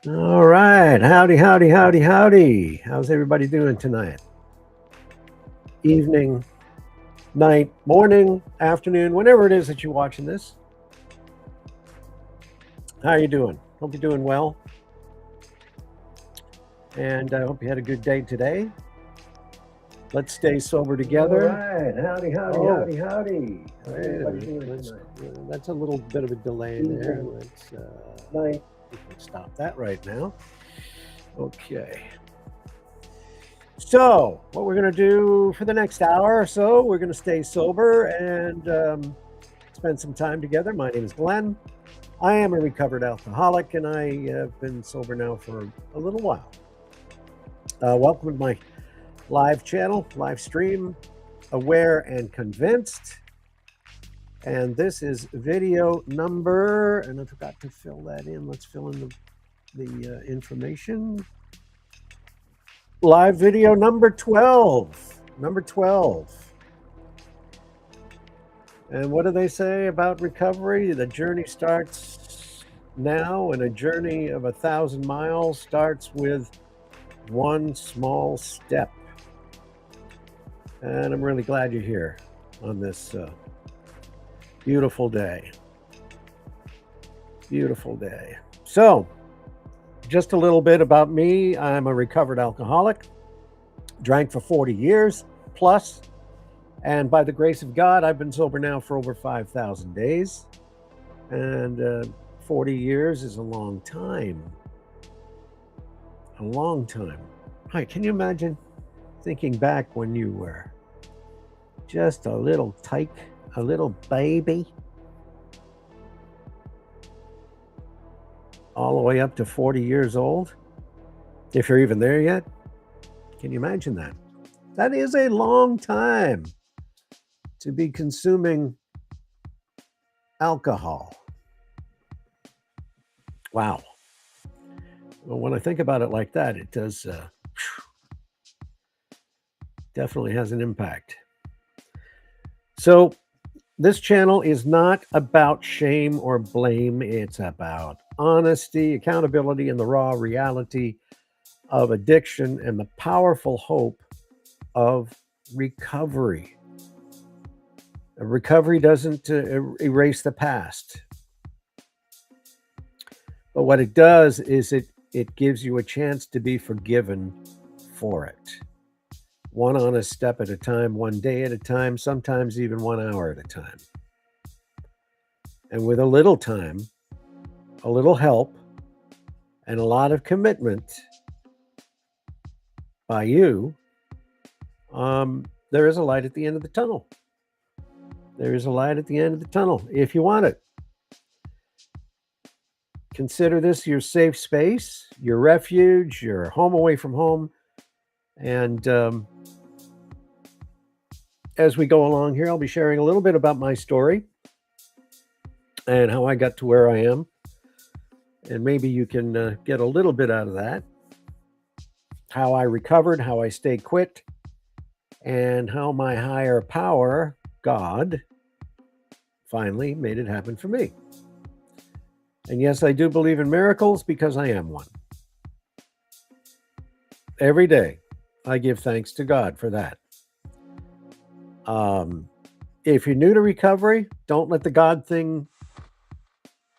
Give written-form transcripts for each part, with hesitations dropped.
All right. Howdy, howdy, howdy, howdy. How's everybody doing tonight? Evening, night, morning, afternoon, whenever it is that you're watching this. How are you doing? Hope you're doing well. And I hope you had a good day today. Let's stay sober together. All right. Howdy, howdy, Oh. howdy, howdy. How's Wait a everybody minute. doing Let's, tonight? that's a little bit of a delay there. Evening, Let's night. we can stop that right now. Okay. So, what we're going to do for the next hour or so, we're going to stay sober and spend some time together. My name is Glenn. I am a recovered alcoholic, and I have been sober now for a little while. Welcome to my live channel, live stream, Aware and Convinced. And this is video number, and I forgot to fill that in. Let's fill in the information. Live video number 12. Number 12. And what do they say about recovery? The journey starts now, and a journey of 1,000 miles starts with one small step. And I'm really glad you're here on this beautiful day. Beautiful day. So, just a little bit about me. I'm a recovered alcoholic, drank for 40 years plus, and by the grace of God, I've been sober now for over 5,000 days. And 40 years is a long time. A long time. Hi, can you imagine thinking back when you were just a little tyke, a little baby, all the way up to 40 years old? If you're even there yet, can you imagine that? That is a long time to be consuming alcohol. Wow. Well, when I think about it like that, it does definitely has an impact. So this channel is not about shame or blame. It's about honesty, accountability, and the raw reality of addiction and the powerful hope of recovery. Recovery doesn't erase the past. But what it does is it gives you a chance to be forgiven for it. One honest step at a time, one day at a time, sometimes even 1 hour at a time. And with a little time, a little help, and a lot of commitment by you, there is a light at the end of the tunnel. There is a light at the end of the tunnel if you want it. Consider this your safe space, your refuge, your home away from home. And as we go along here, I'll be sharing a little bit about my story and how I got to where I am. And maybe you can get a little bit out of that. How I recovered, how I stayed quit, and how my higher power, God, finally made it happen for me. And yes, I do believe in miracles because I am one. Every day, I give thanks to God for that. If you're new to recovery, don't let the God thing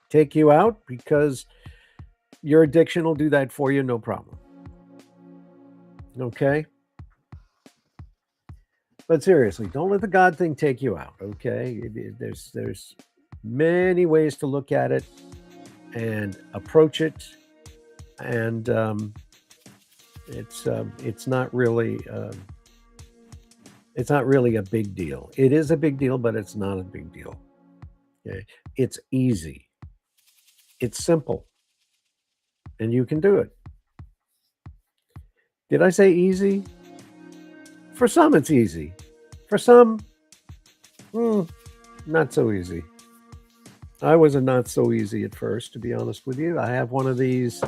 take you out, because your addiction will do that for you, no problem. Okay? But seriously, don't let the God thing take you out, okay? There's many ways to look at it and approach it, and it's not really a big deal. It is a big deal, but it's not a big deal. Okay? It's easy. It's simple, and you can do it. Did I say easy? For some, it's easy. For some, not so easy. I was a not so easy at first, to be honest with you. I have one of these,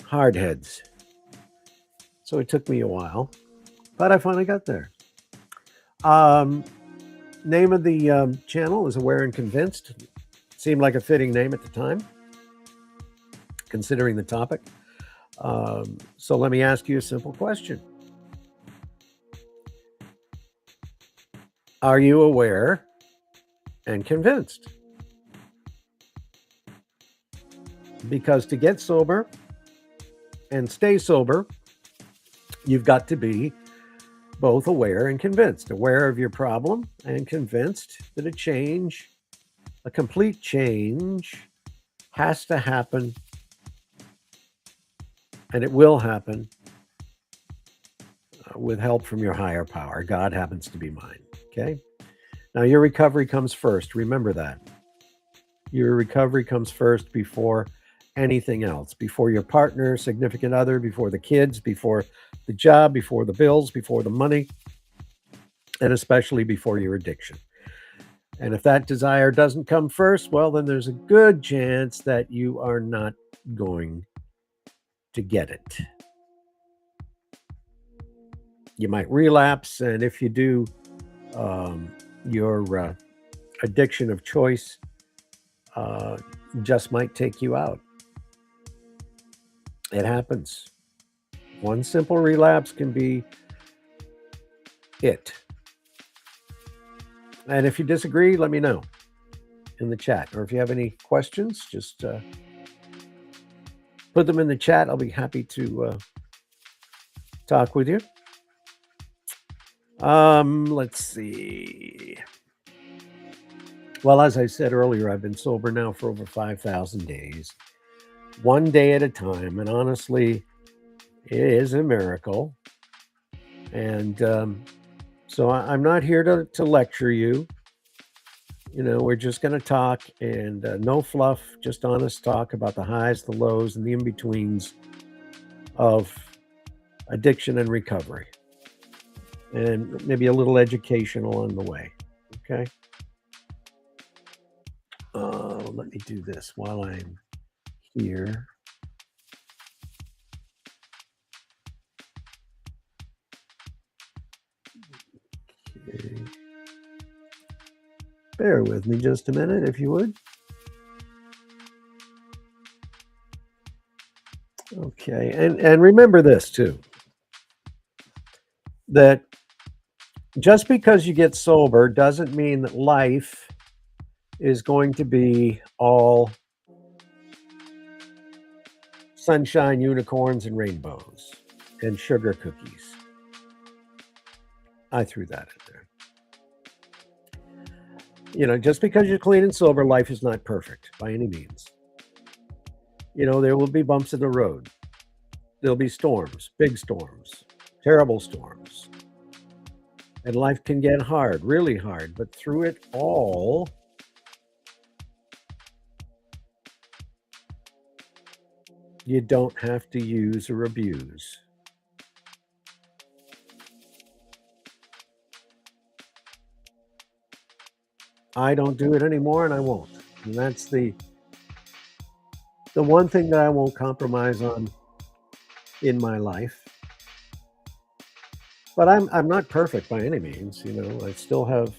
hard heads. So it took me a while, but I finally got there. Name of the channel is Aware and Convinced. Seemed like a fitting name at the time, considering the topic. So let me ask you a simple question. Are you aware and convinced? Because to get sober and stay sober, you've got to be both aware and convinced, aware of your problem and convinced that a complete change, has to happen, and it will happen with help from your higher power. God happens to be mine. Okay. Now, your recovery comes first. Remember that. Your recovery comes first before anything else, before your partner, significant other, before the kids, before the job, before the bills, before the money, and especially before your addiction. And if that desire doesn't come first, well, then there's a good chance that you are not going to get it. You might relapse, and if you do, your addiction of choice just might take you out. It happens. One simple relapse can be it. And if you disagree, let me know in the chat. Or if you have any questions, just put them in the chat. I'll be happy to talk with you. Let's see. Well, as I said earlier, I've been sober now for over 5,000 days, one day at a time. And honestly, it is a miracle. And so I'm not here to lecture you. You know, we're just going to talk, and no fluff, just honest talk about the highs, the lows, and the in-betweens of addiction and recovery. And maybe a little education along the way. Okay. Let me do this while I'm here. Okay. Bear with me just a minute, if you would. Okay. And remember this too, that just because you get sober doesn't mean that life is going to be all sunshine, unicorns, and rainbows and sugar cookies. I threw that in there. You know, just because you're clean and sober, life is not perfect by any means. You know, there will be bumps in the road. There'll be storms, big storms, terrible storms. And life can get hard, really hard. But through it all, you don't have to use or abuse. I don't do it anymore, and I won't. And that's the one thing that I won't compromise on in my life. But I'm not perfect by any means. You know, I still have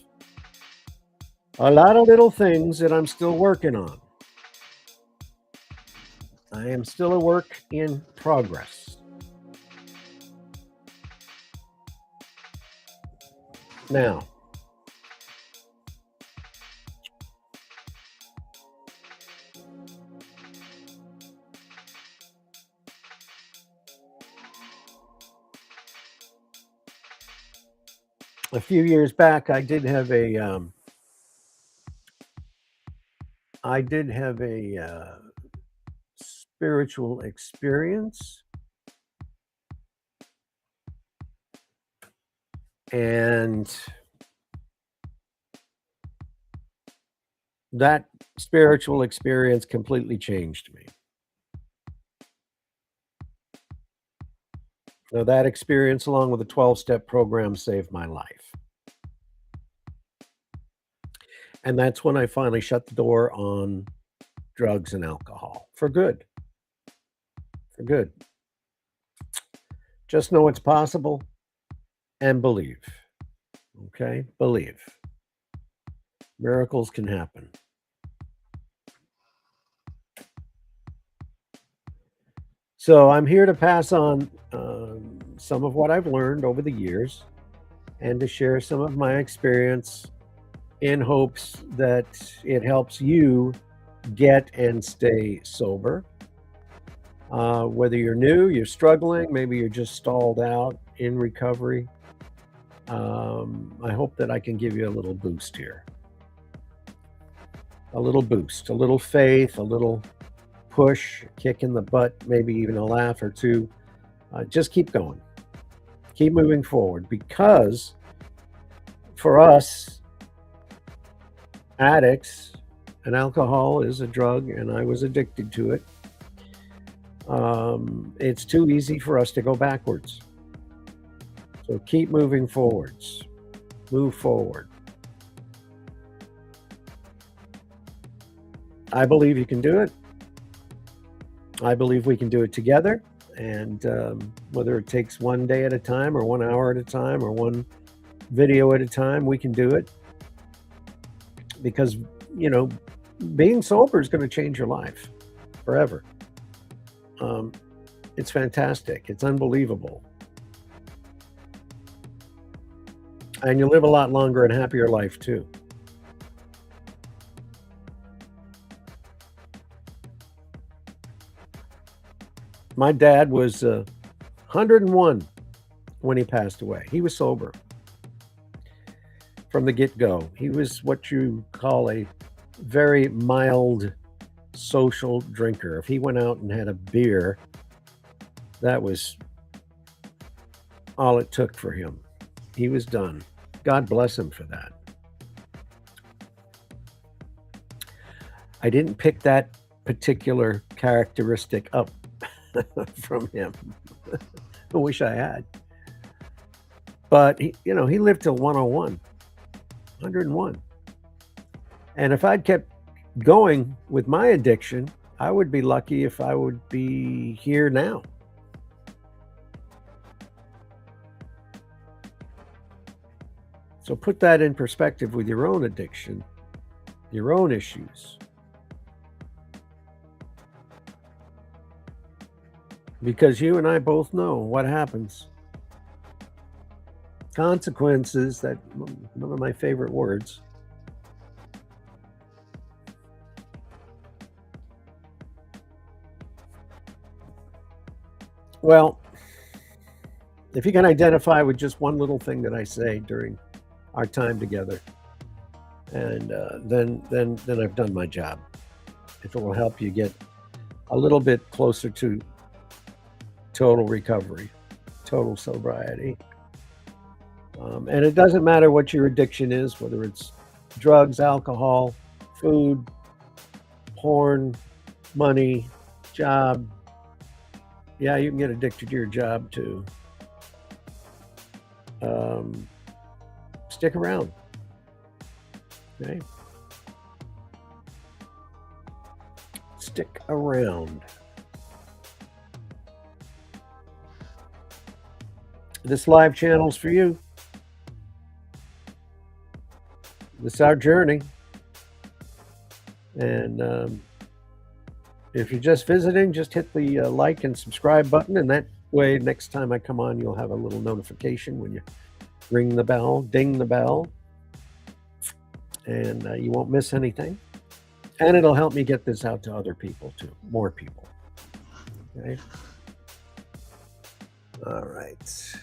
a lot of little things that I'm still working on. I am still a work in progress. Now, a few years back, I did have a spiritual experience, and that spiritual experience completely changed me. Now, that experience, along with a 12-step program, saved my life. And that's when I finally shut the door on drugs and alcohol for good. For good. Just know it's possible and believe. Okay? Believe. Miracles can happen. So I'm here to pass on some of what I've learned over the years and to share some of my experience in hopes that it helps you get and stay sober. Whether you're new, you're struggling, maybe you're just stalled out in recovery, I hope that I can give you a little boost here. A little boost, a little faith, a little push, a kick in the butt, maybe even a laugh or two. Just keep going. Keep moving forward, because for us addicts, and alcohol is a drug, and I was addicted to it, it's too easy for us to go backwards. So keep moving forwards. Move forward. I believe you can do it. I believe we can do it together. And whether it takes one day at a time or 1 hour at a time or one video at a time, we can do it. Because, being sober is going to change your life forever. It's fantastic. It's unbelievable. And you live a lot longer and happier life too. My dad was 101 when he passed away. He was sober from the get-go. He was what you call a very mild social drinker. If he went out and had a beer, that was all it took for him. He was done. God bless him for that. I didn't pick that particular characteristic up from him. I wish I had. But he lived till 101, 101. And if I'd kept going with my addiction, I would be lucky if I would be here now. So put that in perspective with your own addiction, your own issues. Because you and I both know what happens. Consequences, that one of my favorite words. Well, if you can identify with just one little thing that I say during our time together, and then I've done my job. If it will help you get a little bit closer to total recovery, total sobriety. And it doesn't matter what your addiction is, whether it's drugs, alcohol, food, porn, money, job. Yeah, you can get addicted to your job too. Stick around. Okay? Stick around. This live channel's for you. This is our journey. And if you're just visiting, just hit the like and subscribe button, and that way next time I come on, you'll have a little notification when you ring the bell, ding the bell, and you won't miss anything. And it'll help me get this out to other people too, more people. Okay. All right.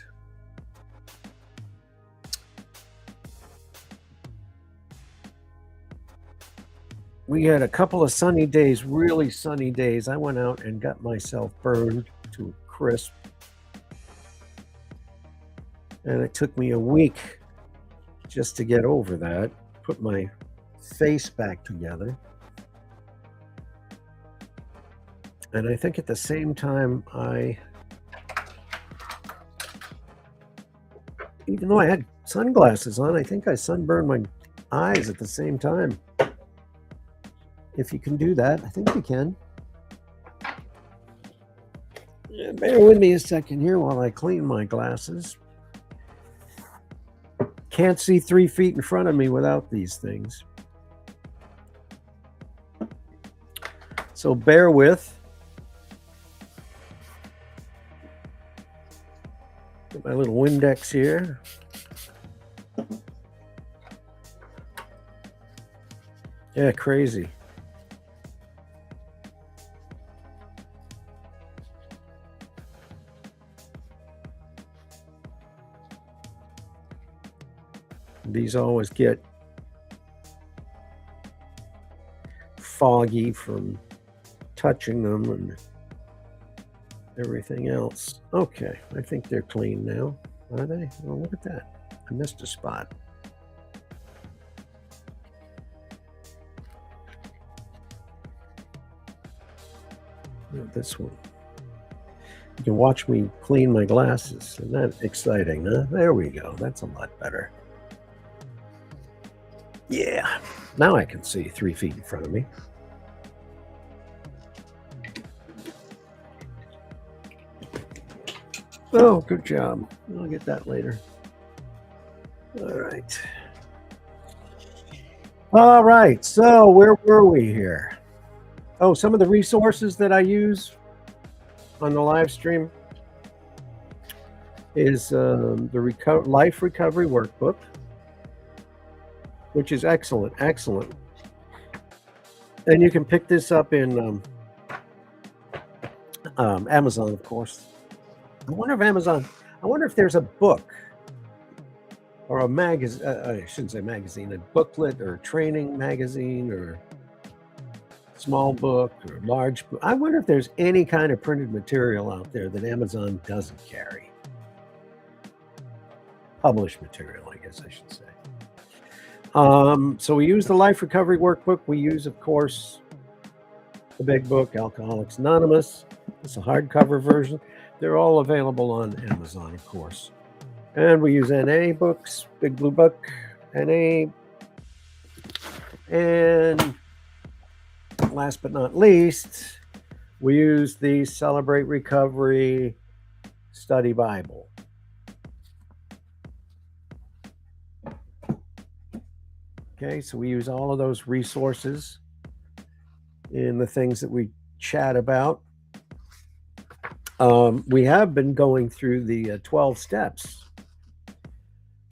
We had a couple of sunny days, really sunny days. I went out and got myself burned to a crisp. And it took me a week just to get over that, put my face back together. And I think at the same time, even though I had sunglasses on, I think I sunburned my eyes at the same time. If you can do that, I think you can. Yeah, bear with me a second here while I clean my glasses. Can't see 3 feet in front of me without these things. So bear with. Get my little Windex here. Yeah, crazy. These always get foggy from touching them and everything else. Okay, I think they're clean now. Are they? Oh, look at that. I missed a spot. This one. You can watch me clean my glasses. Isn't that exciting, huh? There we go. That's a lot better. Yeah. Now I can see 3 feet in front of me. Oh, good job. I'll get that later. All right. All right. So where were we here? Oh, some of the resources that I use on the live stream is the Life Recovery Workbook, which is excellent, excellent. And you can pick this up in Amazon, of course. I wonder if there's a book or a magazine, I shouldn't say magazine, a booklet or a training magazine or small book or large book. I wonder if there's any kind of printed material out there that Amazon doesn't carry. Published material, I guess I should say. So we use the Life Recovery Workbook. We use, of course, the big book, Alcoholics Anonymous. It's a hardcover version. They're all available on Amazon, of course. And we use NA books, Big Blue Book, NA. And last but not least, we use the Celebrate Recovery Study Bible. Okay, so we use all of those resources in the things that we chat about. We have been going through the 12 steps,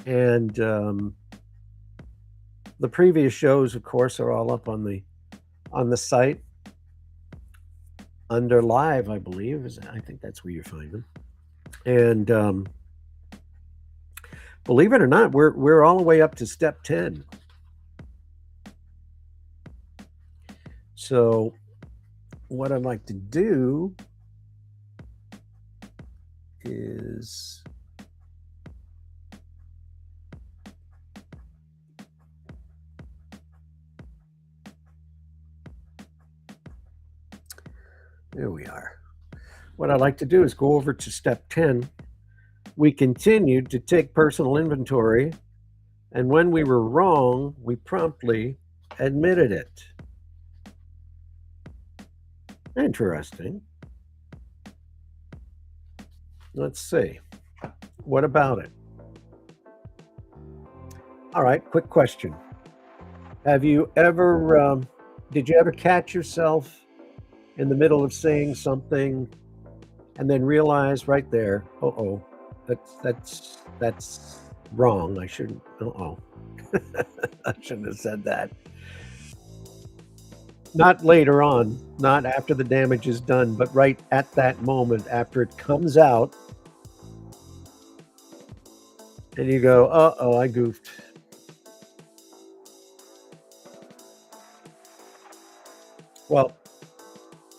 and the previous shows, of course, are all up on the site under live, I believe. I think that's where you find them. And believe it or not, we're all the way up to step 10. So what I'd like to do is there we are. What I'd like to do is go over to step 10. We continued to take personal inventory, and when we were wrong, we promptly admitted it. Interesting. Let's see. What about it? All right, quick question. Have you ever, did you ever catch yourself in the middle of saying something and then realize right there, uh-oh, that's wrong. I shouldn't, I shouldn't have said that. Not later on, not after the damage is done, but right at that moment after it comes out, and you go, uh-oh, I goofed. Well,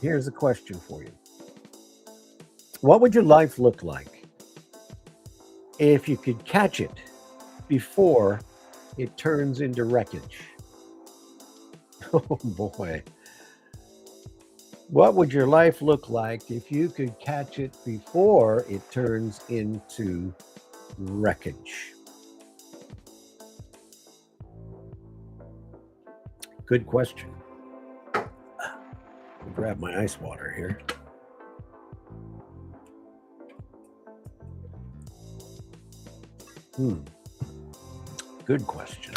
here's a question for you. What would your life look like if you could catch it before it turns into wreckage? Oh boy. What would your life look like if you could catch it before it turns into wreckage? Good question. I'll grab my ice water here. Good question.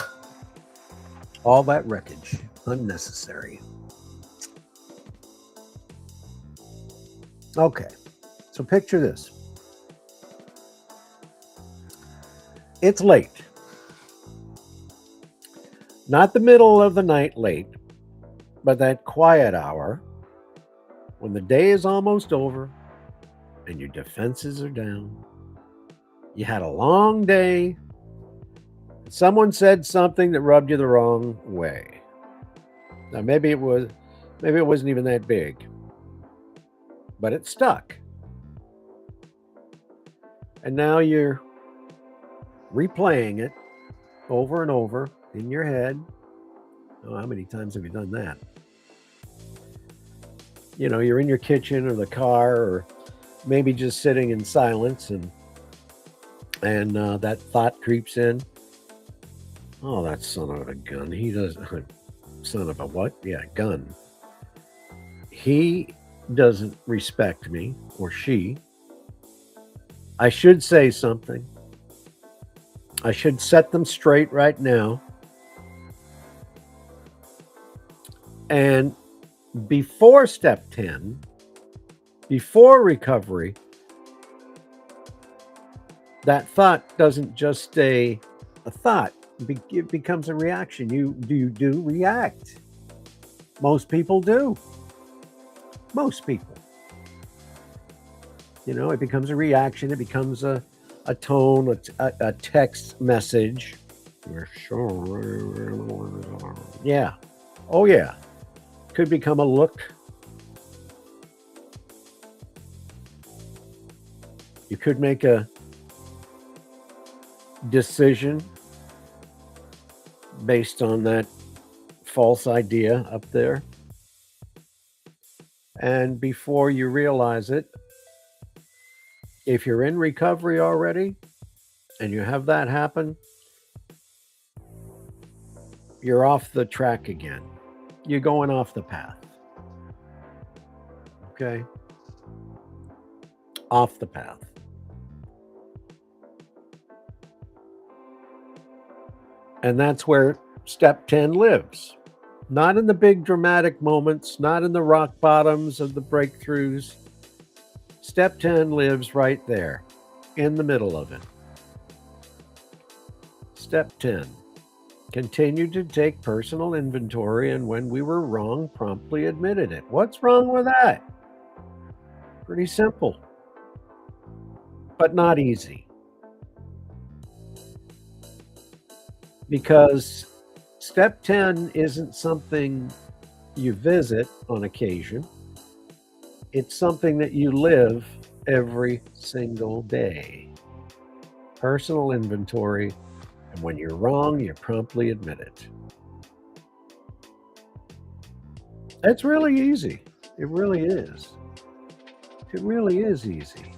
All that wreckage, unnecessary. Okay, so picture this. It's late. Not the middle of the night late, but that quiet hour when the day is almost over and your defenses are down. You had a long day. Someone said something that rubbed you the wrong way. Now maybe it wasn't even that big, but it stuck. And now you're replaying it over and over in your head. Oh, how many times have you done that? You know, you're in your kitchen or the car, or maybe just sitting in silence, and that thought creeps in. Oh, that son of a gun. He doesn't. Son of a what? Yeah, gun. He doesn't respect me, or she. I should say something. I should set them straight right now. And before step 10, before recovery, that thought doesn't just stay a thought. It becomes a reaction. You do react. Most people do. Most people. You know, it becomes a reaction. It becomes a tone, a text message. Yeah. Oh, yeah. Could become a look. You could make a decision based on that false idea up there. And before you realize it, if you're in recovery already and you have that happen, you're off the track again. You're going off the path. Okay? Off the path. And that's where step 10 lives. Not in the big dramatic moments, not in the rock bottoms of the breakthroughs. Step 10 lives right there, in the middle of it. Step 10. Continue to take personal inventory, and when we were wrong, promptly admitted it. What's wrong with that? Pretty simple, but not easy. Because step 10 isn't something you visit on occasion. It's something that you live every single day. Personal inventory, and when you're wrong, you promptly admit it. That's really easy. It really is. It really is easy.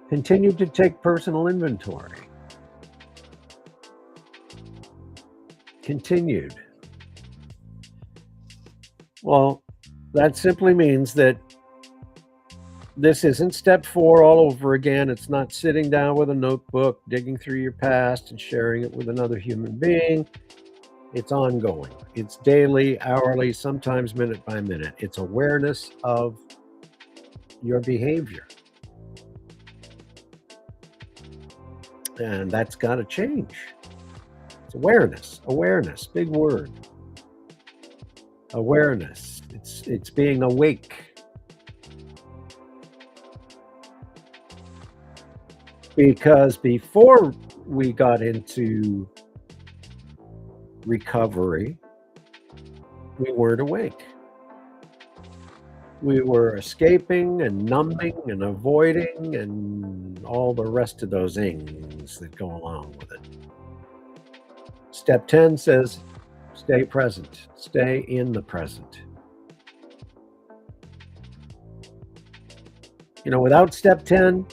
Continue to take personal inventory. Continued. Well, that simply means that this isn't step 4 all over again. It's not sitting down with a notebook, digging through your past and sharing it with another human being. It's ongoing. It's daily, hourly, sometimes minute by minute. It's awareness of your behavior. And that's got to change. It's awareness, big word. Awareness. It's being awake. Because before we got into recovery, we weren't awake. We were escaping and numbing and avoiding and all the rest of those things that go along with it. Step 10 says, stay present. Stay in the present. You know, without step 10,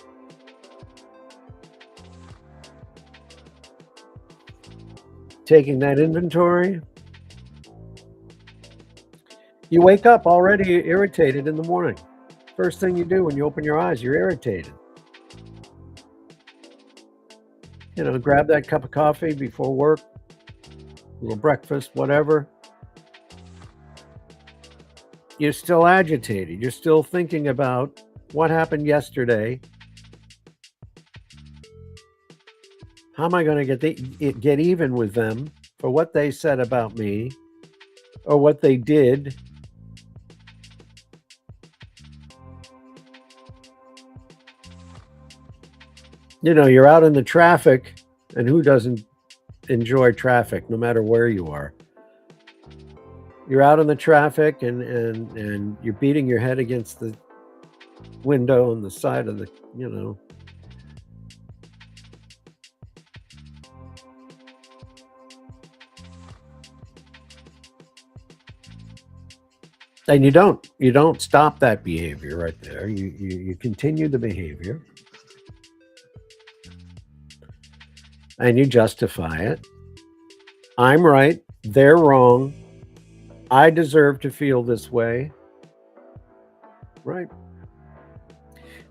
taking that inventory, you wake up already irritated in the morning. First thing you do when you open your eyes, you're irritated. You know, grab that cup of coffee before work, a little breakfast, whatever. You're still agitated. You're still thinking about what happened yesterday. How am I going to get even with them for what they said about me or what they did? You're out in the traffic, and who doesn't enjoy traffic no matter where you are? You're out in the traffic and you're beating your head against the window on the side of the. And you don't stop that behavior right there. You continue the behavior and you justify it. I'm right, they're wrong. I deserve to feel this way. Right.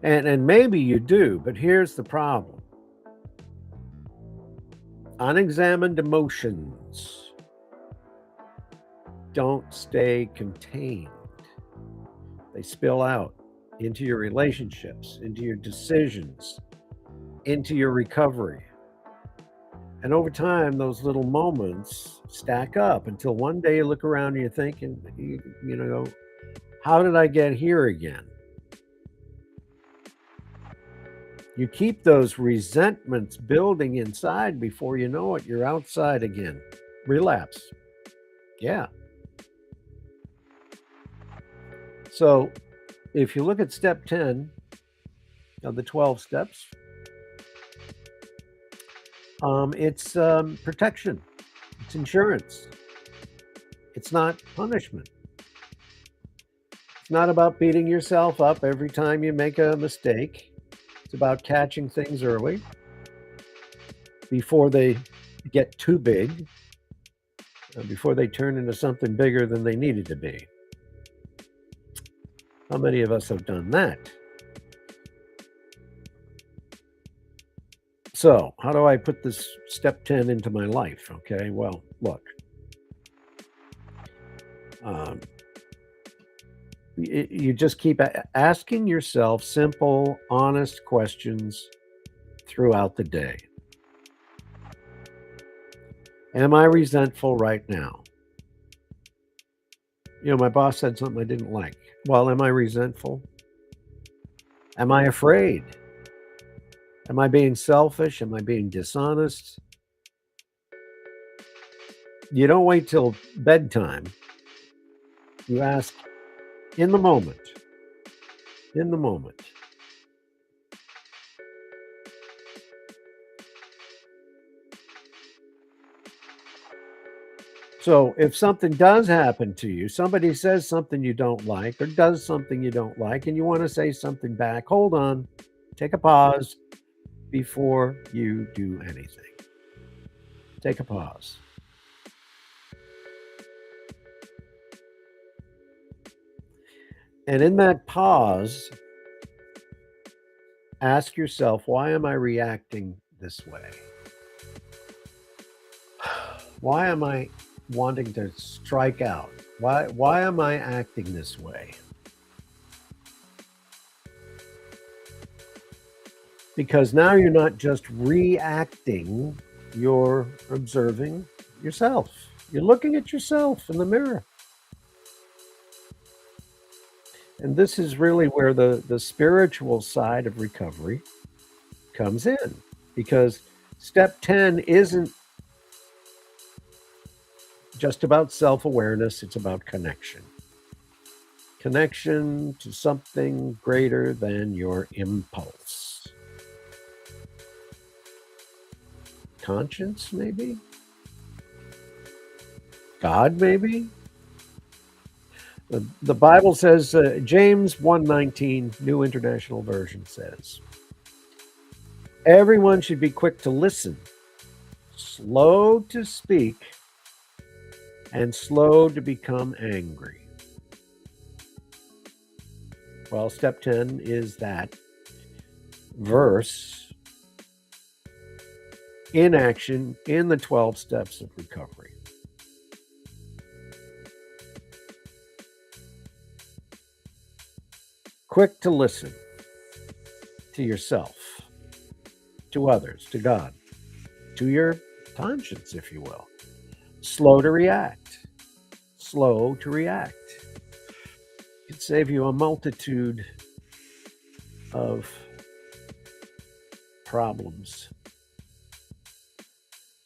And maybe you do, but here's the problem. Unexamined emotions don't stay contained. They spill out into your relationships, into your decisions, into your recovery. And over time, those little moments stack up until one day you look around and you're thinking, how did I get here again? You keep those resentments building inside. Before you know it, you're outside again. Relapse. Yeah. So if you look at step 10 of the 12 steps, it's protection. It's insurance. It's not punishment. It's not about beating yourself up every time you make a mistake. It's about catching things early before they get too big, before they turn into something bigger than they needed to be. How many of us have done that? So, how do I put this step 10 into my life? Okay, well, look. You just keep asking yourself simple, honest questions throughout the day. Am I resentful right now? My boss said something I didn't like. Well, am I resentful? Am I afraid? Am I being selfish? Am I being dishonest? You don't wait till bedtime. You ask in the moment. In the moment. So if something does happen to you, somebody says something you don't like or does something you don't like, and you want to say something back, hold on, take a pause before you do anything. Take a pause. And in that pause, ask yourself, why am I reacting this way? Why am I wanting to strike out? Why am I acting this way? Because now you're not just reacting, you're observing yourself. You're looking at yourself in the mirror. And this is really where the spiritual side of recovery comes in, because step 10 isn't just about self-awareness, it's about connection. Connection to something greater than your impulse. Conscience, maybe? God, maybe? The Bible says, James 1:19, New International Version says, everyone should be quick to listen, slow to speak, and slow to become angry. Well, step 10 is that verse in action in the 12 steps of recovery. quick to listen to yourself, to others, to God, to your conscience, if you will. Slow to react. Slow to react. It can save you a multitude of problems.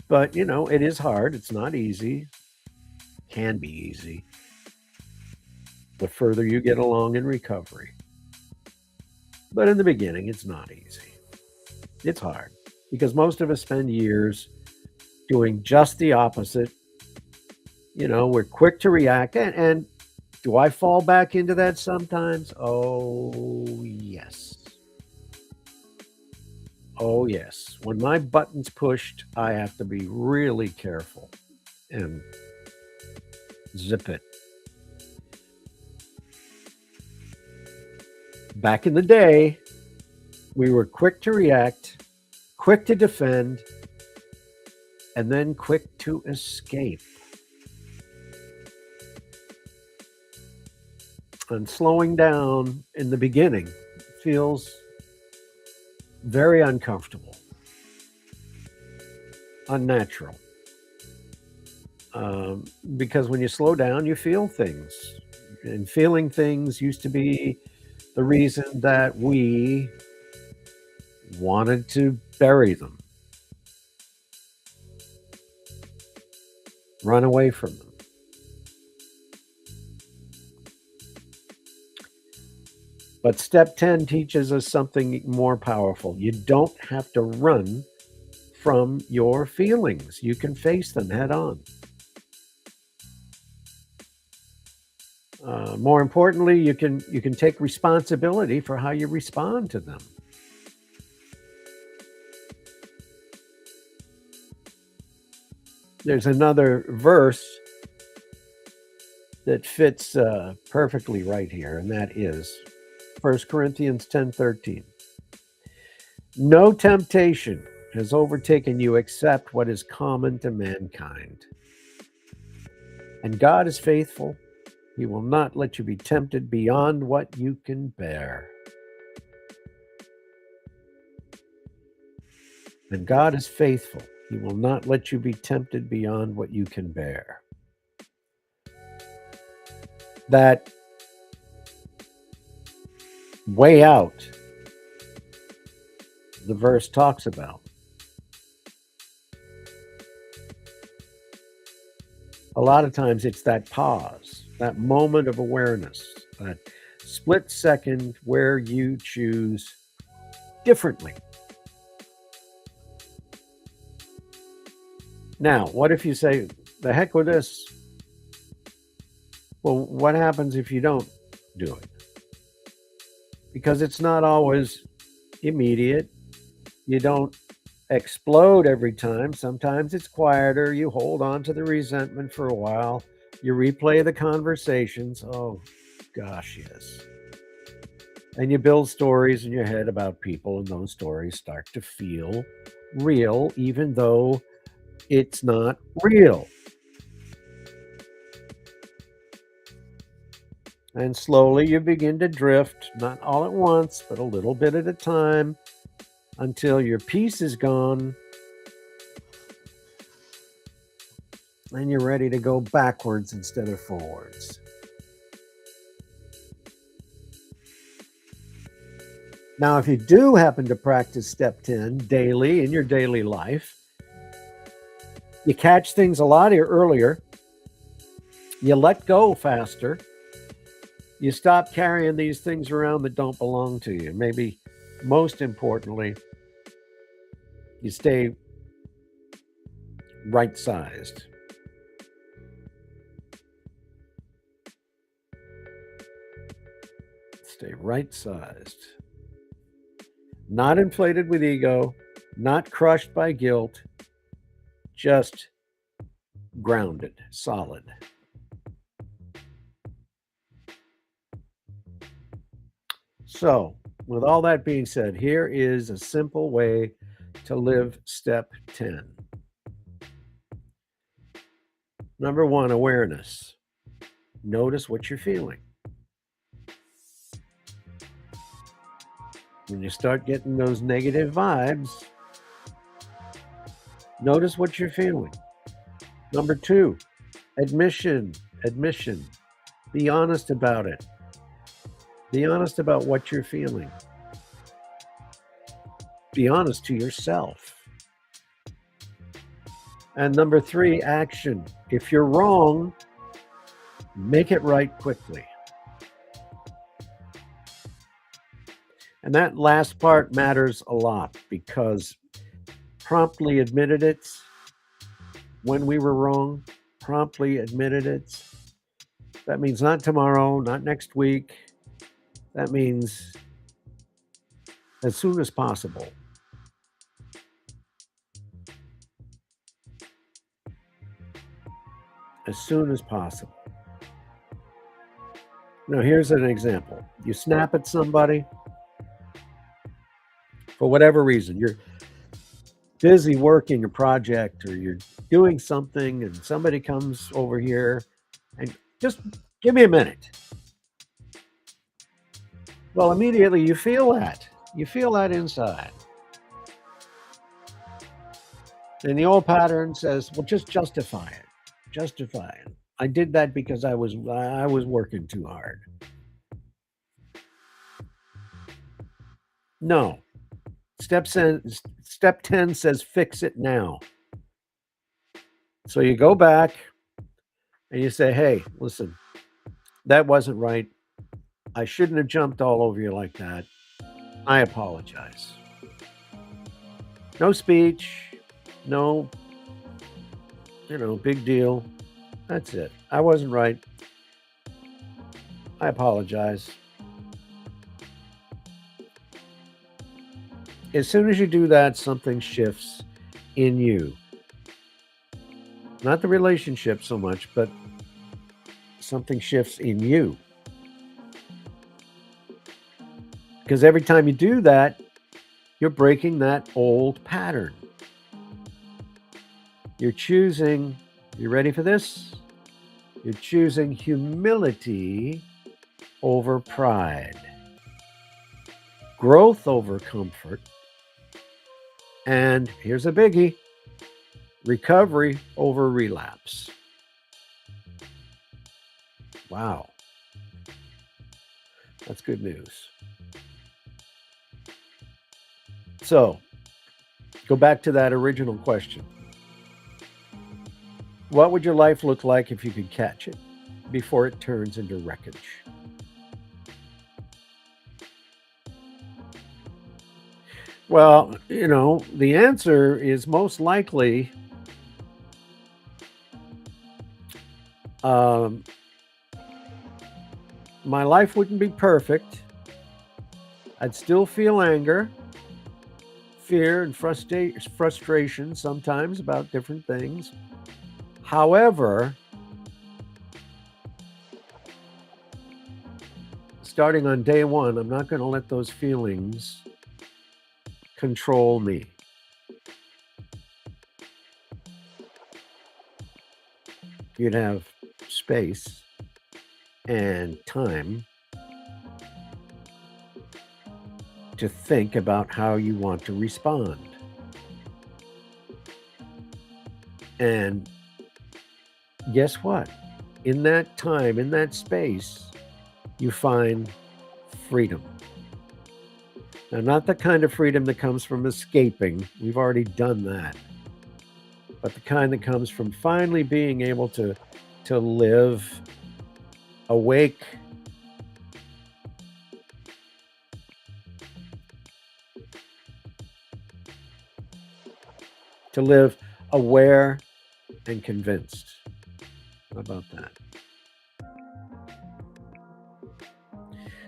But, it is hard. It's not easy. Can be easy. The further you get along in recovery. But in the beginning, it's not easy. It's hard because most of us spend years doing just the opposite. We're quick to react. And do I fall back into that sometimes? Oh, yes. Oh, yes. When my button's pushed, I have to be really careful and zip it. Back in the day, we were quick to react, quick to defend, and then quick to escape. And slowing down in the beginning feels very uncomfortable, unnatural. Because when you slow down, you feel things. And feeling things used to be the reason that we wanted to bury them, run away from them. But step 10 teaches us something more powerful. You don't have to run from your feelings. You can face them head on. More importantly, you can take responsibility for how you respond to them. There's another verse that fits perfectly right here, and that is 1 Corinthians 10:13. No temptation has overtaken you except what is common to mankind. And God is faithful. He will not let you be tempted beyond what you can bear. And God is faithful. He will not let you be tempted beyond what you can bear. That way out, the verse talks about. A lot of times it's that pause, that moment of awareness, that split second where you choose differently. Now, what if you say, the heck with this? Well, what happens if you don't do it? Because it's not always immediate. You don't explode every time. Sometimes it's quieter. You hold on to the resentment for a while. You replay the conversations. Oh, gosh, yes. And you build stories in your head about people, and those stories start to feel real, even though it's not real. And slowly you begin to drift, not all at once, but a little bit at a time, until your peace is gone and you're ready to go backwards instead of forwards. Now, if you do happen to practice step 10 daily in your daily life, you catch things a lot earlier, you let go faster, you stop carrying these things around that don't belong to you. Maybe most importantly, you stay right-sized. Stay right-sized. Not inflated with ego, not crushed by guilt, just grounded, solid. So, with all that being said, here is a simple way to live step 10. Number 1, awareness. Notice what you're feeling. When you start getting those negative vibes, notice what you're feeling. Number two, admission. Admission. Be honest about it. Be honest about what you're feeling. Be honest to yourself. And number three, action. If you're wrong, make it right quickly. And that last part matters a lot because promptly admitted it when we were wrong, promptly admitted it. That means not tomorrow, not next week. That means as soon as possible. As soon as possible. Now, here's an example. You snap at somebody for whatever reason. You're busy working a project or you're doing something and somebody comes over here and just give me a minute. Well, immediately you feel that. You feel that inside. And the old pattern says, well, just justify it. Justify it. I did that because I was working too hard. No. Step 10 says fix it now. So you go back and you say, hey, listen, that wasn't right. I shouldn't have jumped all over you like that. I apologize. No speech, no, big deal. That's it. I wasn't right. I apologize. As soon as you do that, something shifts in you. Not the relationship so much, but something shifts in you. Because every time you do that, you're breaking that old pattern. You're choosing, you ready for this? You're choosing humility over pride, growth over comfort, and here's a biggie, recovery over relapse. Wow. That's good news. So, go back to that original question. What would your life look like if you could catch it before it turns into wreckage? Well, the answer is most likely my life wouldn't be perfect. I'd still feel anger, fear, and frustration sometimes about different things. However, starting on day one, I'm not going to let those feelings control me. You'd have space and time to think about how you want to respond. And guess what? In that time, in that space, you find freedom. Now, not the kind of freedom that comes from escaping. We've already done that. But the kind that comes from finally being able to live awake, to live aware and convinced. How about that?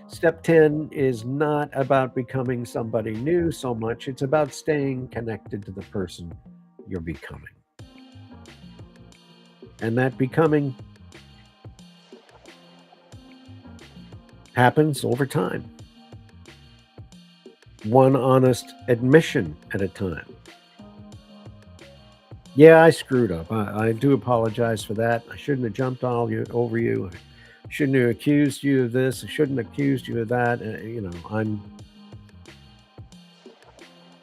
Step 10 is not about becoming somebody new so much. It's about staying connected to the person you're becoming. And that becoming happens over time. One honest admission at a time. Yeah, I screwed up. I do apologize for that. I shouldn't have jumped over you. I shouldn't have accused you of this. I shouldn't have accused you of that.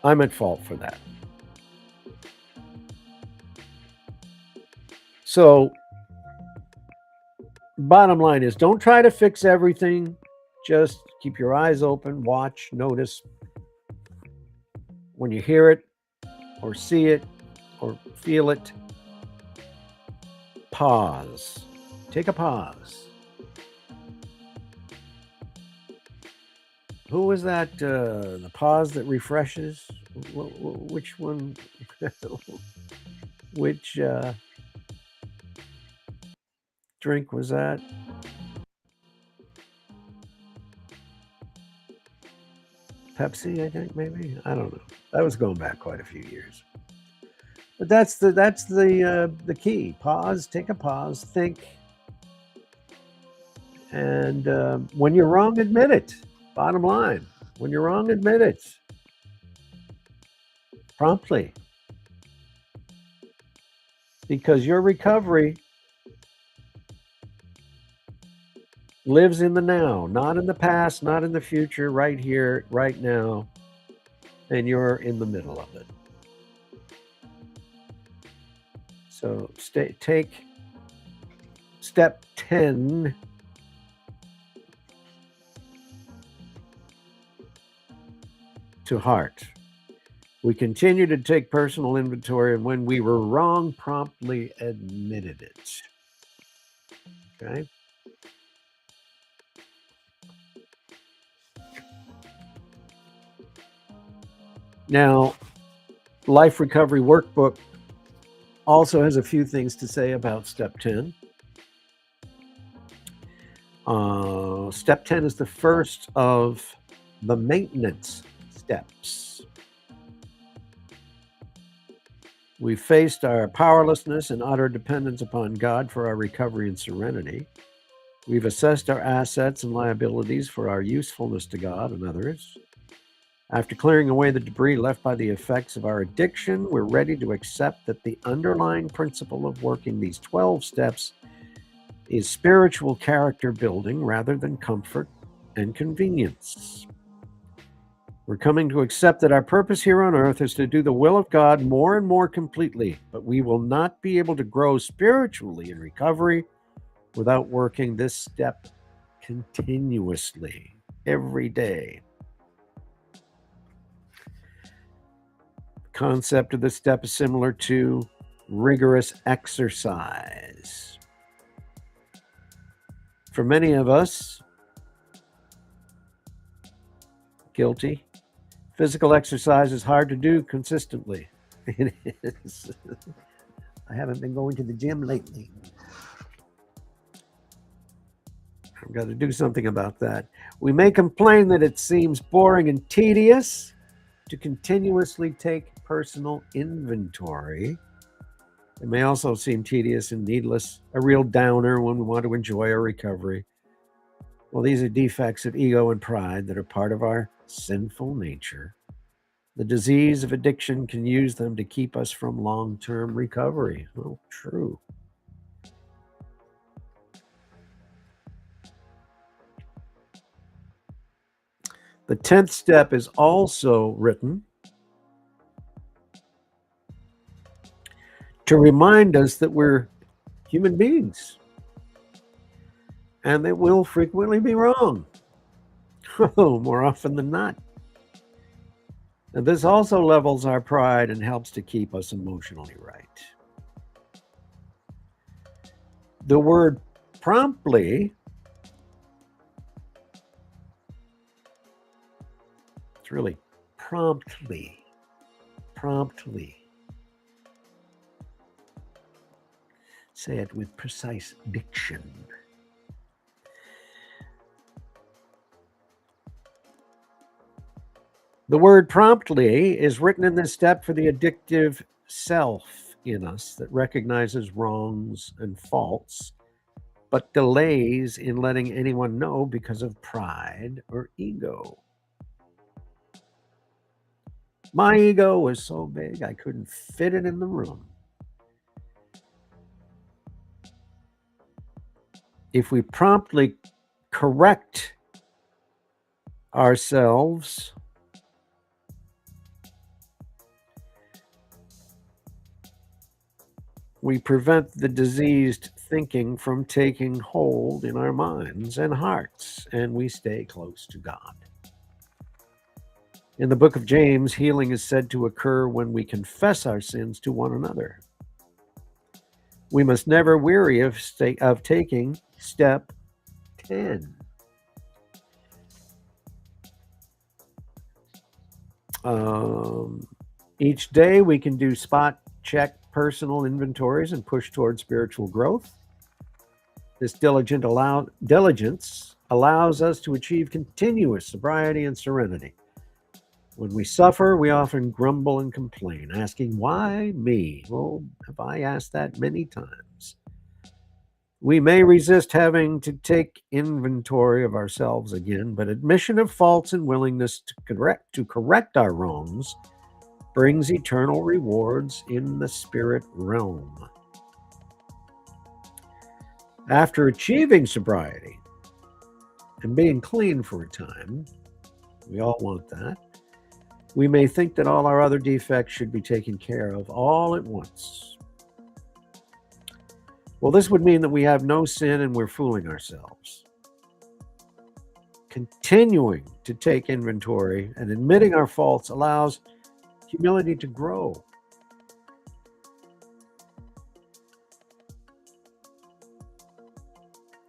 I'm at fault for that. So, bottom line is don't try to fix everything. Just keep your eyes open, watch, notice. When you hear it or see it or feel it, pause. Take a pause. Who was that? The pause that refreshes? Which one? Which drink was that? Pepsi, I think maybe. I don't know. That was going back quite a few years. But that's the key. Pause. Take a pause. Think. And when you're wrong, admit it. Bottom line. When you're wrong, admit it. Promptly. Because your recovery lives in the now, not in the past, not in the future, right here, right now. And you're in the middle of it. So take step 10 to heart. We continue to take personal inventory, and when we were wrong, promptly admitted it. Okay? Now, Life Recovery Workbook also has a few things to say about step 10. Step 10 is the first of the maintenance steps. We faced our powerlessness and utter dependence upon God for our recovery and serenity. We've assessed our assets and liabilities for our usefulness to God and others. After clearing away the debris left by the effects of our addiction, we're ready to accept that the underlying principle of working these 12 steps is spiritual character building rather than comfort and convenience. We're coming to accept that our purpose here on earth is to do the will of God more and more completely, but we will not be able to grow spiritually in recovery without working this step continuously every day. The concept of this step is similar to rigorous exercise. For many of us, guilty, physical exercise is hard to do consistently. It is. I haven't been going to the gym lately. I've got to do something about that. We may complain that it seems boring and tedious to continuously take personal inventory. It may also seem tedious and needless, a real downer when we want to enjoy our recovery. Well, these are defects of ego and pride that are part of our sinful nature. The disease of addiction can use them to keep us from long-term recovery. Oh, true. The 10th step is also written to remind us that we're human beings and that we'll frequently be wrong. Oh, more often than not. And this also levels our pride and helps to keep us emotionally right. The word promptly, it's really promptly. Say it with precise diction. The word promptly is written in this step for the addictive self in us that recognizes wrongs and faults, but delays in letting anyone know because of pride or ego. My ego was so big I couldn't fit it in the room. If we promptly correct ourselves, We prevent the diseased thinking from taking hold in our minds and hearts, and we stay close to God. In the book of James, healing is said to occur when we confess our sins to one another. We must never weary of taking step 10. Each day we can do spot check personal inventories and push toward spiritual growth. This diligence allows us to achieve continuous sobriety and serenity. When we suffer, we often grumble and complain, asking, why me? Well, have I asked that many times? We may resist having to take inventory of ourselves again, but admission of faults and willingness to correct our wrongs brings eternal rewards in the spirit realm. After achieving sobriety and being clean for a time, we all want that, we may think that all our other defects should be taken care of all at once. Well, this would mean that we have no sin and we're fooling ourselves. Continuing to take inventory and admitting our faults allows humility to grow.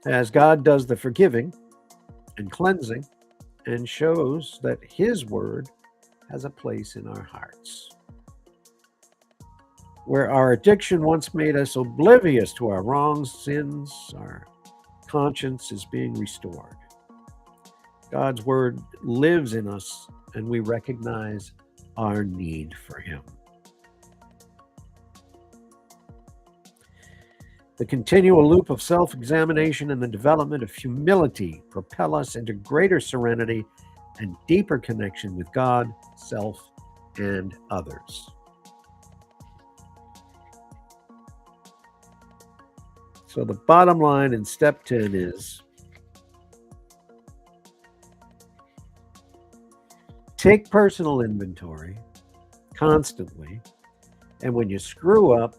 As God does the forgiving and cleansing and shows that His word has a place in our hearts. Where our addiction once made us oblivious to our wrongs, sins, our conscience is being restored. God's word lives in us, and we recognize our need for Him. The continual loop of self-examination and the development of humility propel us into greater serenity and deeper connection with God, self, and others. So the bottom line in step 10 is take personal inventory constantly, and when you screw up,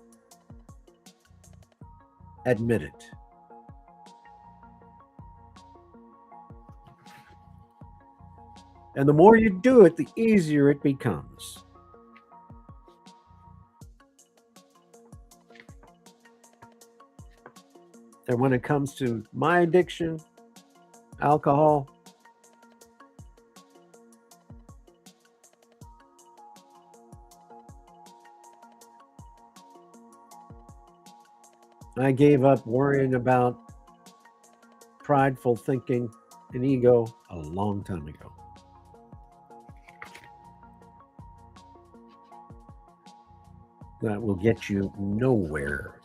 admit it. And the more you do it, the easier it becomes. And when it comes to my addiction, alcohol, I gave up worrying about prideful thinking and ego a long time ago. That will get you nowhere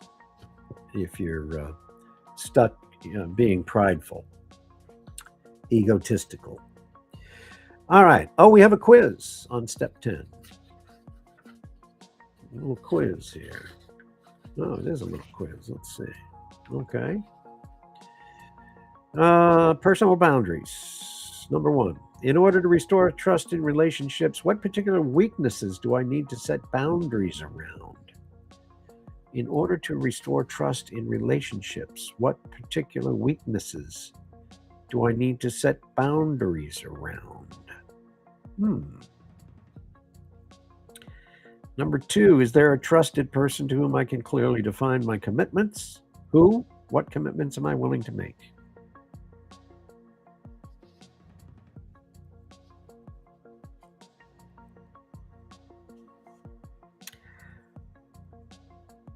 if you're stuck being prideful, egotistical. All right. Oh, we have a quiz on step 10. A little quiz here. Oh, it is a little quiz. Let's see. Okay. Personal boundaries. Number 1. In order to restore trust in relationships, what particular weaknesses do I need to set boundaries around? In order to restore trust in relationships, what particular weaknesses do I need to set boundaries around? Number 2, is there a trusted person to whom I can clearly define my commitments? Who? What commitments am I willing to make?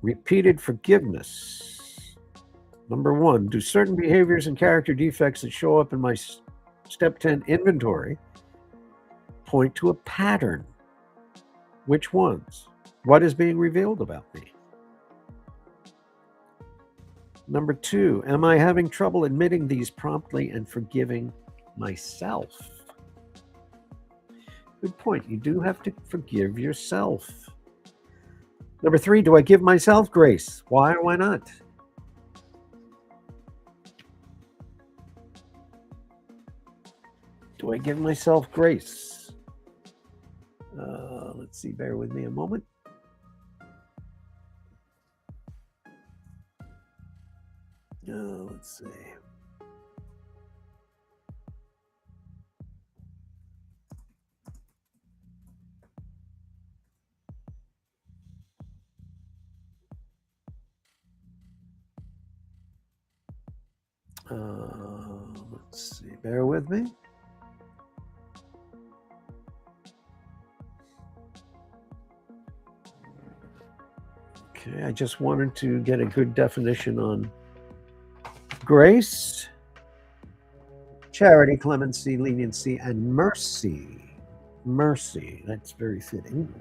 Repeated forgiveness. Number 1, do certain behaviors and character defects that show up in my step 10 inventory point to a pattern? Which ones? What is being revealed about me? Number 2, am I having trouble admitting these promptly and forgiving myself? Good point. You do have to forgive yourself. Number 3, do I give myself grace? Why or why not? Do I give myself grace? Let's see, bear with me a moment. Let's see. Let's see. Bear with me. Okay, I just wanted to get a good definition on grace, charity, clemency, leniency, and mercy. Mercy, that's very fitting.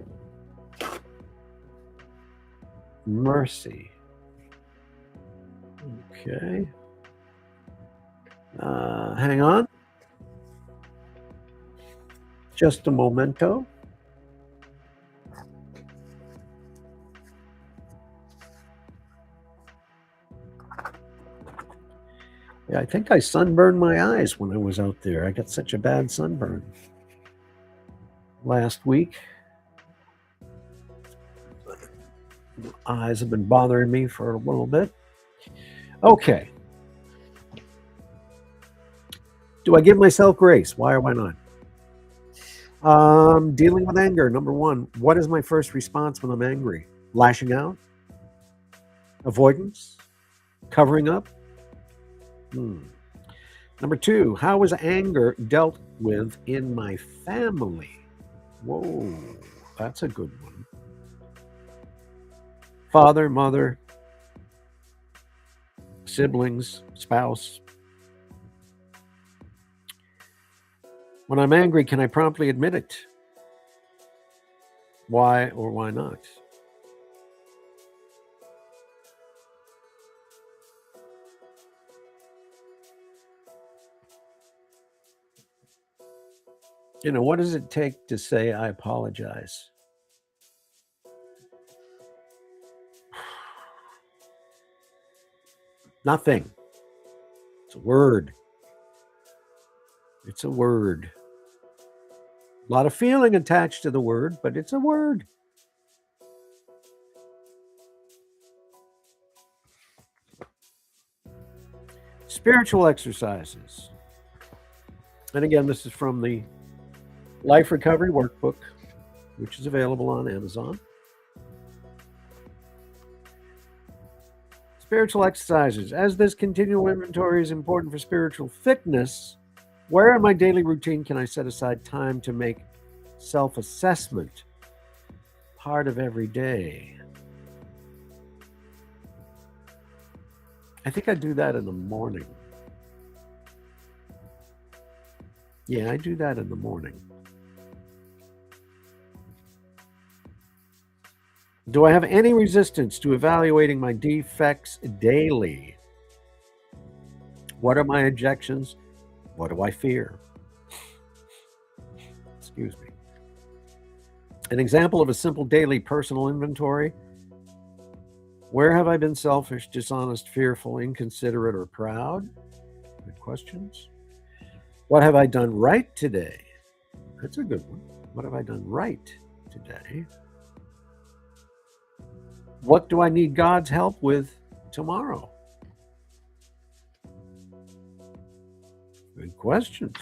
Mercy. Okay. Hang on. Just a momento. Yeah, I think I sunburned my eyes when I was out there. I got such a bad sunburn last week. Eyes have been bothering me for a little bit. Okay. Do I give myself grace? Why or why not? Dealing with anger. Number one, what is my first response when I'm angry? Lashing out? Avoidance? Covering up? Number two, how is anger dealt with in my family? Whoa, that's a good one. Father, mother, siblings, spouse. When I'm angry, can I promptly admit it? Why or why not? You know, what does it take to say I apologize? Nothing. It's a word. It's a word. A lot of feeling attached to the word, but it's a word. Spiritual exercises. And again, this is from the Life Recovery Workbook, which is available on Amazon. Spiritual exercises. As this continual inventory is important for spiritual fitness, where in my daily routine can I set aside time to make self-assessment part of every day? I think I do that in the morning. Yeah, I do that in the morning. Do I have any resistance to evaluating my defects daily? What are my objections? What do I fear? Excuse me. An example of a simple daily personal inventory. Where have I been selfish, dishonest, fearful, inconsiderate, or proud? Good questions. What have I done right today? That's a good one. What have I done right today? What do I need God's help with tomorrow? Good questions.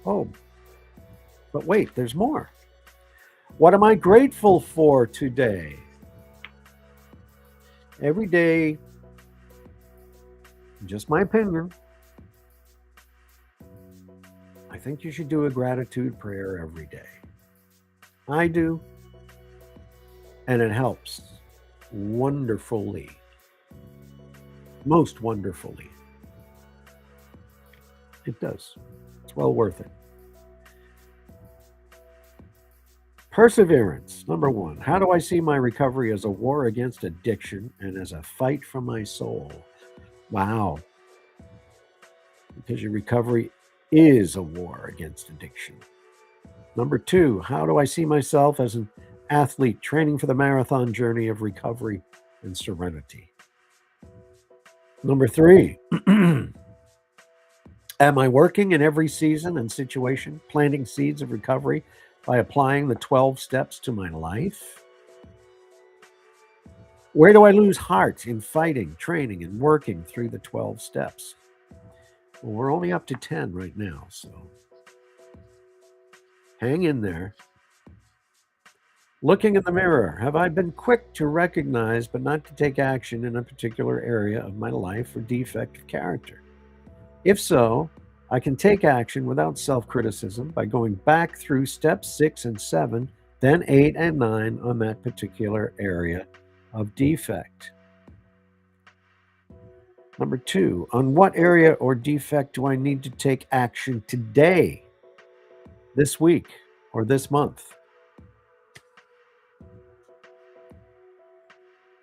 Oh, but wait, there's more. What am I grateful for today? Every day, just my opinion, I think you should do a gratitude prayer every day. I do, and it helps wonderfully, most wonderfully. It does. It's well worth it. Perseverance. Number one, how do I see my recovery as a war against addiction and as a fight for my soul? Wow. Because your recovery is a war against addiction. Number two, how do I see myself as an athlete training for the marathon journey of recovery and serenity? Number three, am I working in every season and situation, planting seeds of recovery by applying the 12 steps to my life? Where do I lose heart in fighting, training, and working through the 12 steps? Well, we're only up to 10 right now, so hang in there. Looking in the mirror, have I been quick to recognize but not to take action in a particular area of my life or defect of character? If so, I can take action without self criticism by going back through steps 6 and 7, then 8 and 9 on that particular area of defect. Number 2, on what area or defect do I need to take action today, this week, or this month?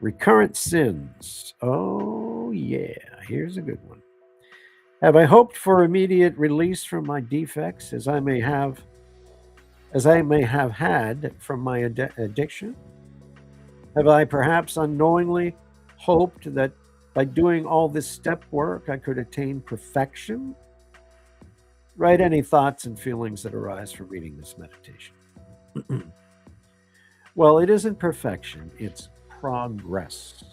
Recurrent sins. Oh, yeah, here's a good one. Have I hoped for immediate release from my defects as I may have had from my addiction? Have I perhaps unknowingly hoped that by doing all this step work I could attain perfection? Write any thoughts and feelings that arise from reading this meditation. Well, it isn't perfection, it's progress.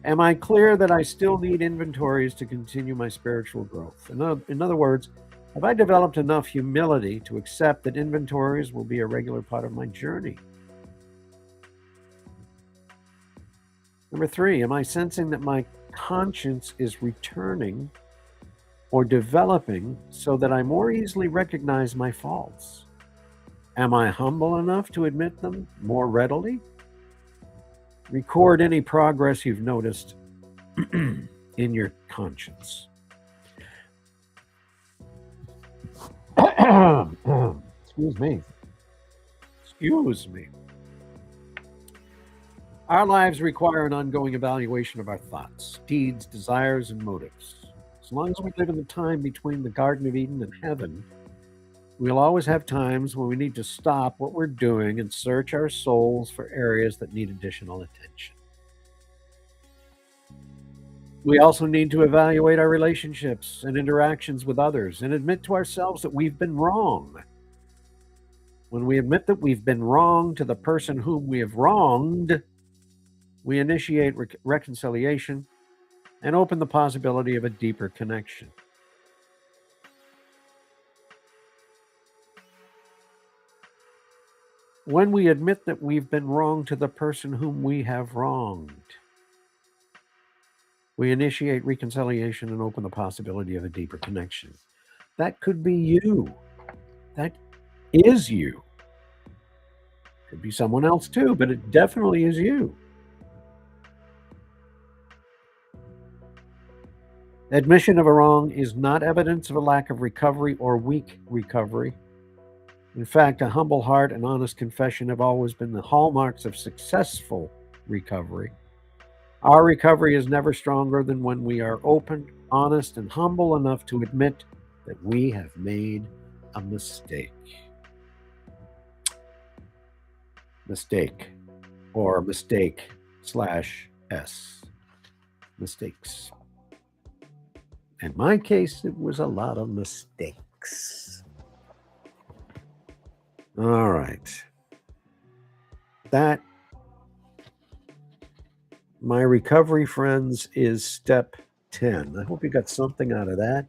Am I clear that I still need inventories to continue my spiritual growth? In other words, have I developed enough humility to accept that inventories will be a regular part of my journey? Number 3, am I sensing that my conscience is returning or developing so that I more easily recognize my faults? Am I humble enough to admit them more readily? Record any progress you've noticed in your conscience. Excuse me. Our lives require an ongoing evaluation of our thoughts, deeds, desires, and motives. As long as we live in the time between the Garden of Eden and heaven, we'll always have times when we need to stop what we're doing and search our souls for areas that need additional attention. We also need to evaluate our relationships and interactions with others and admit to ourselves that we've been wrong. When we admit that we've been wrong to the person whom we have wronged, we initiate reconciliation and open the possibility of a deeper connection. When we admit that we've been wrong to the person whom we have wronged, we initiate reconciliation and open the possibility of a deeper connection. That could be you. That is you. Could be someone else too, but it definitely is you. Admission of a wrong is not evidence of a lack of recovery or weak recovery. In fact, a humble heart and honest confession have always been the hallmarks of successful recovery. Our recovery is never stronger than when we are open, honest, and humble enough to admit that we have made a mistake. Mistake, or mistake/S. Mistakes. In my case, it was a lot of mistakes. All right. That, my recovery, friends, is step 10. I hope you got something out of that.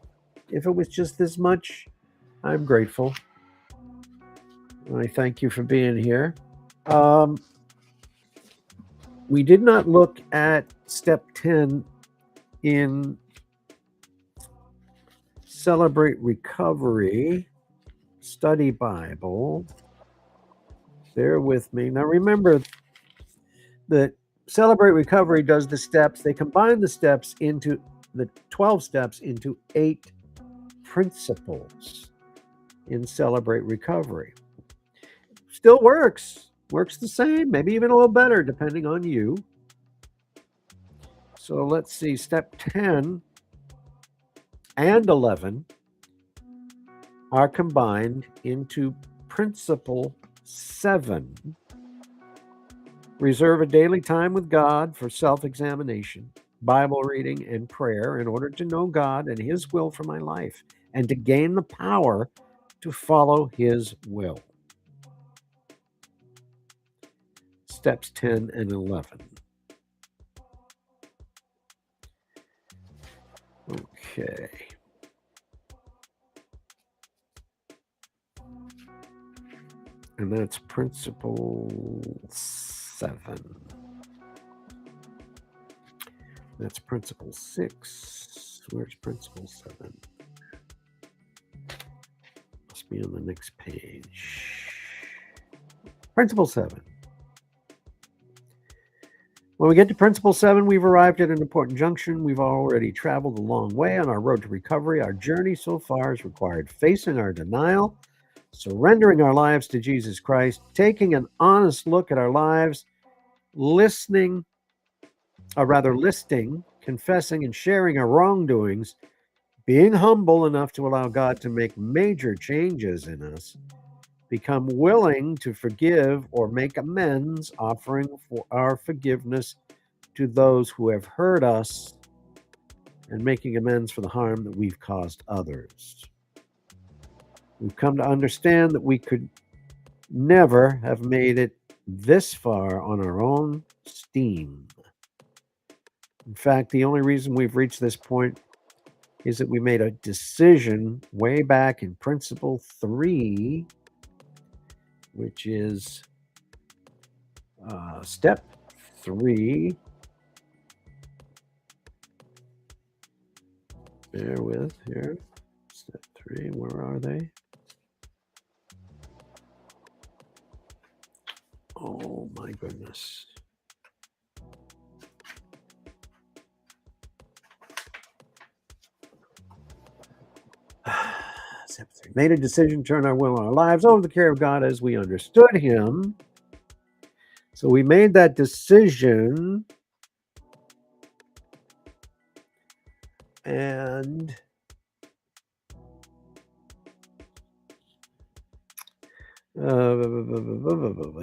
If it was just this much, I'm grateful. I thank you for being here. We did not look at step 10 in Celebrate Recovery Study Bible. Bear with me. Now remember that Celebrate Recovery does the steps. They combine the steps into the 12 steps into 8 principles in Celebrate Recovery. Still works the same, maybe even a little better depending on you. So let's see, step 10 and 11 are combined into principle 7. Reserve a daily time with God for self-examination, Bible reading, and prayer in order to know God and His will for my life and to gain the power to follow His will. steps 10 and 11. Okay. And that's principle 7. That's principle 6. Where's principle 7? Must be on the next page. Principle 7. When we get to principle 7, we've arrived at an important junction. We've already traveled a long way on our road to recovery. Our journey so far has required facing our denial, surrendering our lives to Jesus Christ, taking an honest look at our lives, listing, confessing, and sharing our wrongdoings, being humble enough to allow God to make major changes in us, become willing to forgive or make amends, offering for our forgiveness to those who have hurt us, and making amends for the harm that we've caused others. We've come to understand that we could never have made it this far on our own steam. In fact, the only reason we've reached this point is that we made a decision way back in principle 3, which is step 3. Bear with here. Step 3, where are they? Oh my goodness. Step 3. Made a decision to turn our will and our lives over to the care of God as we understood Him. So we made that decision, and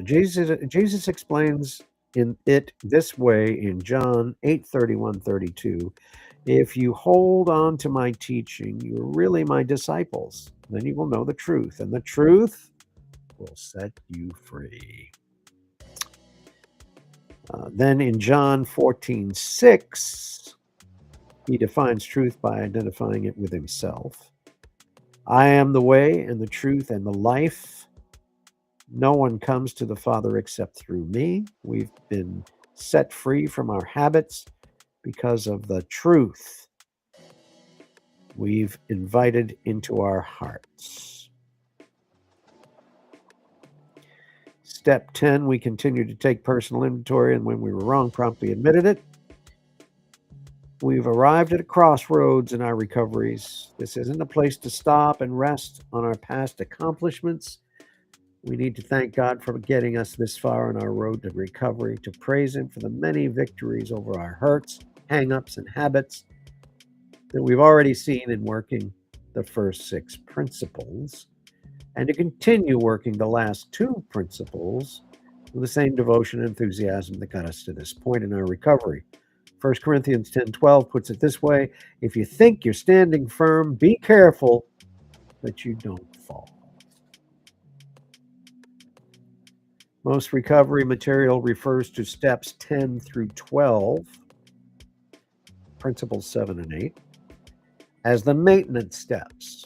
Jesus explains in it this way in John 8:31-32. If you hold on to my teaching, you're really my disciples. Then you will know the truth, and the truth will set you free. Then in John 14:6, he defines truth by identifying it with himself. I am the way and the truth and the life. No one comes to the Father except through me. We've been set free from our habits because of the truth we've invited into our hearts. Step 10, we continue to take personal inventory, and when we were wrong, promptly admitted it. We've arrived at a crossroads in our recoveries. This isn't a place to stop and rest on our past accomplishments. We need to thank God for getting us this far on our road to recovery, to praise Him for the many victories over our hurts, hang-ups, and habits that we've already seen in working the first 6 principles, and to continue working the last 2 principles with the same devotion and enthusiasm that got us to this point in our recovery. 1 Corinthians 10:12 puts it this way: if you think you're standing firm, be careful that you don't fall. Most recovery material refers to steps 10 through 12, principles 7 and 8, as the maintenance steps.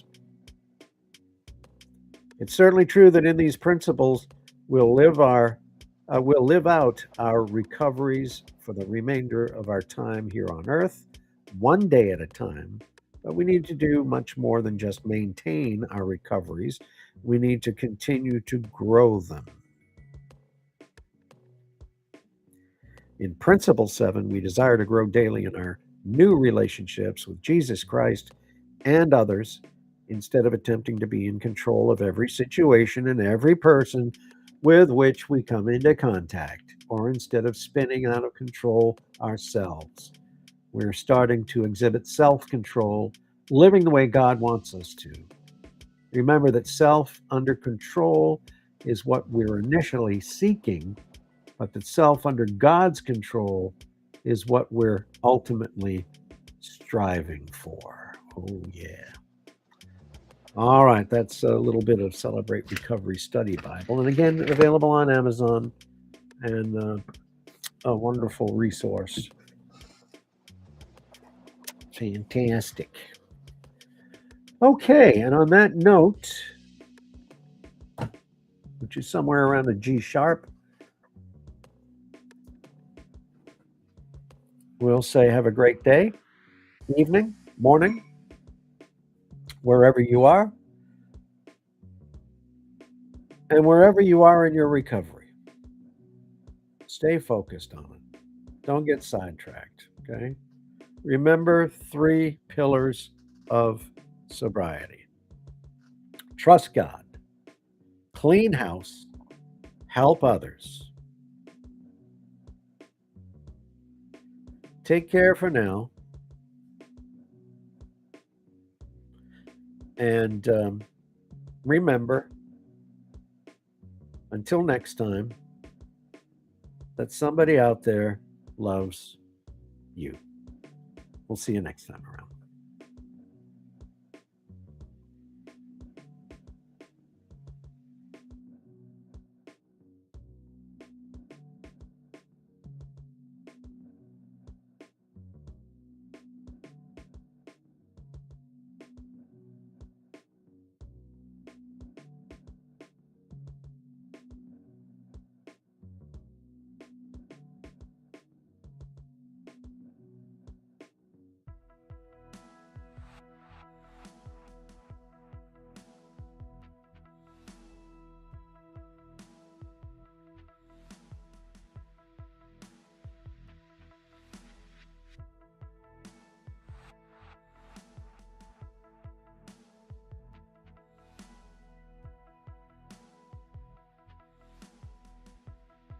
It's certainly true that in these principles we'll live out our recoveries for the remainder of our time here on earth, one day at a time. But we need to do much more than just maintain our recoveries. We need to continue to grow them. In Principle 7, we desire to grow daily in our new relationships with Jesus Christ and others, instead of attempting to be in control of every situation and every person with which we come into contact, or instead of spinning out of control ourselves. We're starting to exhibit self-control, living the way God wants us to. Remember that self under control is what we're initially seeking, but that self under God's control is what we're ultimately striving for. Oh, yeah. All right, that's a little bit of Celebrate Recovery Study Bible. And again, available on Amazon and a wonderful resource. Fantastic. Okay, and on that note, which is somewhere around the G sharp, we'll say have a great day, evening, morning, wherever you are, and wherever you are in your recovery. Stay focused on it. Don't get sidetracked, okay? Remember 3 pillars of sobriety: trust God, clean house, help others. Take care for now. And remember, until next time, that somebody out there loves you. We'll see you next time around.